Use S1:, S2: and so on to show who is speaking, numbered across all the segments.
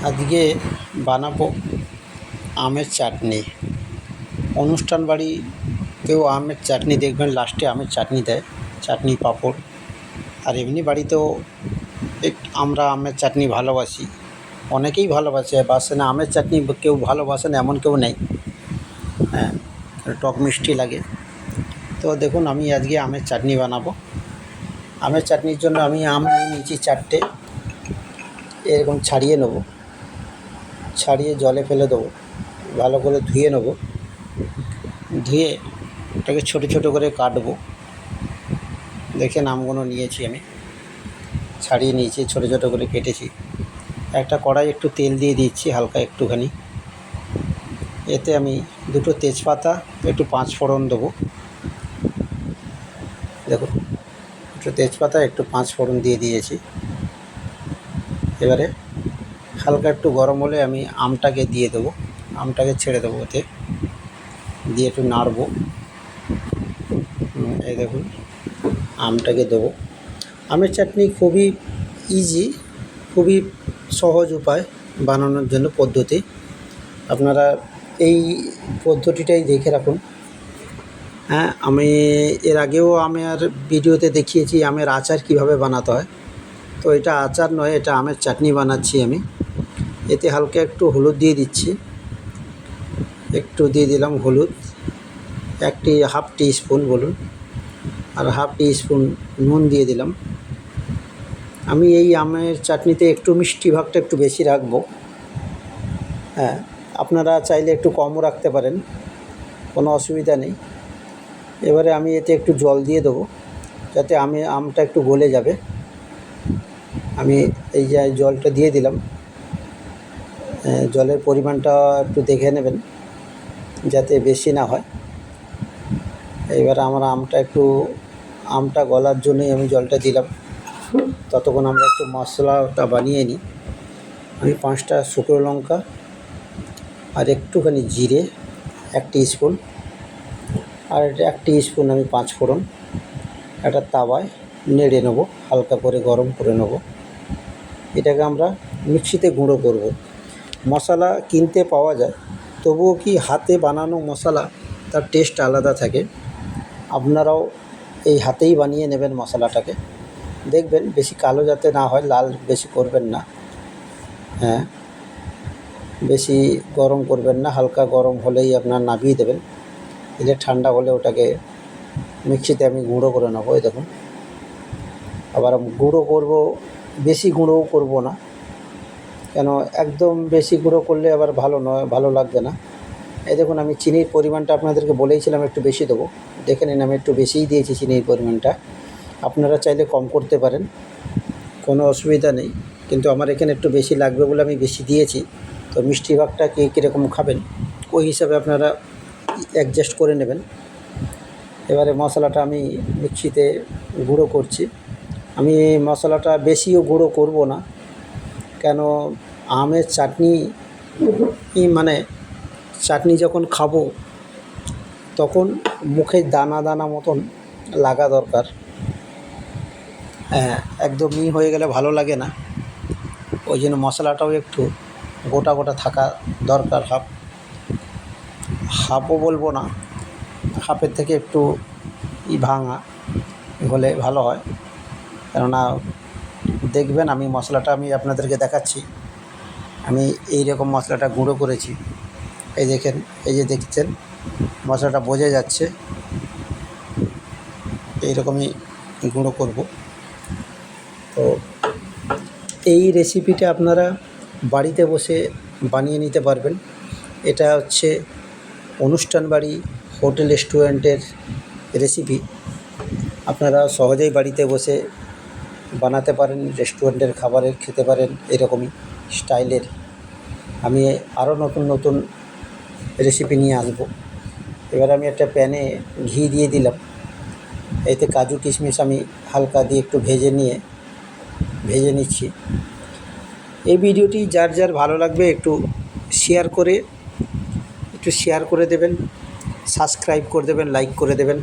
S1: আজকে বানাবো আমের চাটনি। অনুষ্ঠান বাড়িতেও আমের চাটনি দেখবেন, লাস্টে আমের চাটনি দেয়, চাটনি পাঁপড়। আর এমনি বাড়িতেও আমরা আমের চাটনি ভালোবাসি, অনেকেই বাসে না আমের চাটনি, কেউ ভালোবাসে না এমন কেউ নেই। হ্যাঁ, টক মিষ্টি লাগে। তো দেখুন, আমি আজকে আমের চাটনি বানাবো। আমের চাটনির জন্য আমি আম নিয়ে নিয়েছি 4টে। এরকম ছাড়িয়ে নেব, ছাড়িয়ে জলে ফেলে দেবো, ভালো করে ধুয়ে নেব। ধুয়ে এটাকে ছোটো ছোটো করে কাটবো। দেখেন, আমগুলো নিয়েছি, আমি ছাড়িয়ে নিয়েছি, ছোটো ছোটো করে কেটেছি। একটা কড়াই একটু তেল দিয়ে দিচ্ছি, হালকা একটুখানি। এতে আমি 2টো তেজপাতা, একটু 5 ফোড়ন দেবো। দেখুন, একটু তেজপাতা, একটু 5 ফোড়ন দিয়ে দিয়েছি। এবারে হালকা একটু গরম হলে আমি আমটাকে দিয়ে দেবো, আমটাকে ছেড়ে দেবো, ওতে দিয়ে একটু নাড়বো। এই দেখুন, আমটাকে দেবো। আমের চাটনি খুবই ইজি, খুবই সহজ উপায় বানানোর জন্য পদ্ধতি। আপনারা এই পদ্ধতিটাই দেখে রাখুন। হ্যাঁ, আমি এর আগেও আমের ভিডিওতে দেখিয়েছি আমের আচার কিভাবে বানাতে হয়। তো এটা আচার নয়, এটা আমের চাটনি বানাচ্ছি আমি। এতে হালকা একটু হলুদ দিয়ে দিচ্ছি, একটু দিয়ে দিলাম হলুদ, 1.5 টিস্পুন বলুন, আর 1/2 টিস্পুন নুন দিয়ে দিলাম। আমি এই আমের চাটনিতে একটু মিষ্টি ভাগটা একটু বেশি রাখবো। হ্যাঁ, আপনারা চাইলে একটু কমও রাখতে পারেন, কোনো অসুবিধা নেই। এবারে আমি এতে একটু জল দিয়ে দেবো, যাতে আমটা একটু গলে যাবে। আমি এই যে জলটা দিয়ে দিলাম। জলের পরিমাণটা একটু দেখে নেবেন, যাতে বেশি না হয়। এবার আমার আমটা গলার জন্যই আমি জলটা দিলাম। ততক্ষণ আমরা একটু মশলাটা বানিয়ে নিই। আমি 5টা শুকনো লঙ্কা আর একটুখানি জিরে, 1 টিস্পুন, আর 1 টিস্পুন আমি 5 ফোড়ন একটা তাওয়ায় নেড়ে নেবো, হালকা করে গরম করে নেব। এটাকে আমরা মিক্সিতে গুঁড়ো করব। মশলা কিনতে পাওয়া যায়, তবুও কি হাতে বানানো মশলা তার টেস্ট আলাদা থাকে। আপনারাও এই হাতেই বানিয়ে নেবেন মশলাটাকে, দেখবেন বেশি কালো যাতে না হয়, লাল বেশি করবেন না। হ্যাঁ, বেশি গরম করবেন না, হালকা গরম হলেই আপনার নামিয়ে দেবেন। দিলে ঠান্ডা হলে ওটাকে মিক্সিতে আমি গুঁড়ো করে নেবো। এই দেখুন, আবার গুঁড়ো করব, বেশি গুঁড়োও করব না, কেন একদম বেশি গুঁড়ো করলে আবার ভালো নয়, ভালো লাগবে না। এই দেখুন, আমি চিনির পরিমাণটা আপনাদেরকে বলেইছিলাম একটু বেশি দেবো। দেখে নিন, আমি একটু বেশিই দিয়েছি চিনির পরিমাণটা। আপনারা চাইলে কম করতে পারেন, কোনো অসুবিধা নেই, কিন্তু আমার এখানে একটু বেশি লাগবে বলে আমি বেশি দিয়েছি। তো মিষ্টি ভাগটা কে কীরকম খাবেন, ওই হিসাবে আপনারা অ্যাডজাস্ট করে নেবেন। এবারে মশলাটা আমি মিক্সিতে গুঁড়ো করছি। আমি মশলাটা বেশিও গুঁড়ো করব না, কেন আমের চাটনি মানে চাটনি যখন খাবো তখন মুখে দানা দানা মতন লাগা দরকার। হ্যাঁ, একদম হয়ে গেলে ভালো লাগে না। ওই জন্য মশলাটাও একটু গোটা গোটা থাকা দরকার। হাফও বলবো না, হাফের থেকে একটু ভাঙা হলে ভালো হয়। কেননা দেখবেন, আমি মশলাটা আপনাদেরকে দেখাচ্ছি। আমি এই রকম মশলাটা গুঁড়ো করেছি। এই দেখেন, এই যে দেখছেন, মশলাটা বোঝা যাচ্ছে, এইরকমই গুঁড়ো করব। তো এই রেসিপিটা আপনারা বাড়িতে বসে বানিয়ে নিতে পারবেন। এটা হচ্ছে অনুষ্ঠান বাড়ি, হোটেল, রেস্টুরেন্টের রেসিপি। আপনারা সহজেই বাড়িতে বসে বানাতে পারেন, রেস্টুরেন্টের খাবারের খেতে পারেন এরকমই স্টাইলের। আমি আরও নতুন নতুন রেসিপি নিয়ে আসব। এবার আমি একটা প্যানে ঘি দিয়ে দিলাম। এতে কাজু কিশমিশ আমি হালকা দিয়ে একটু ভেজে নিচ্ছি। এই ভিডিওটি যার যার ভালো লাগবে একটু শেয়ার করে দেবেন, সাবস্ক্রাইব করে দেবেন, লাইক করে দেবেন।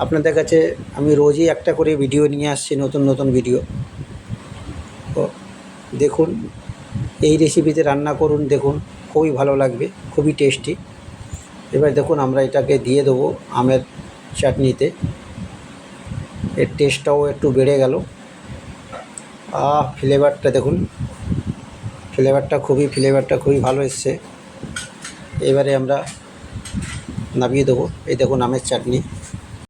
S1: আপনাদের কাছে আমি রোজই একটা করে ভিডিও নিয়ে আসছি, নতুন নতুন ভিডিও। তো দেখুন, এই রেসিপিতে রান্না করুন, দেখুন খুবই ভালো লাগবে, খুবই টেস্টি। এবার দেখুন আমরা এটাকে দিয়ে দেবো আমের চাটনিতে, এর টেস্টটাও একটু বেড়ে গেল। ফ্লেভারটা দেখুন, ফ্লেভারটা খুবই ভালো এসছে। এবারে আমরা নামিয়ে দেবো। এই দেখুন আমের চাটনি।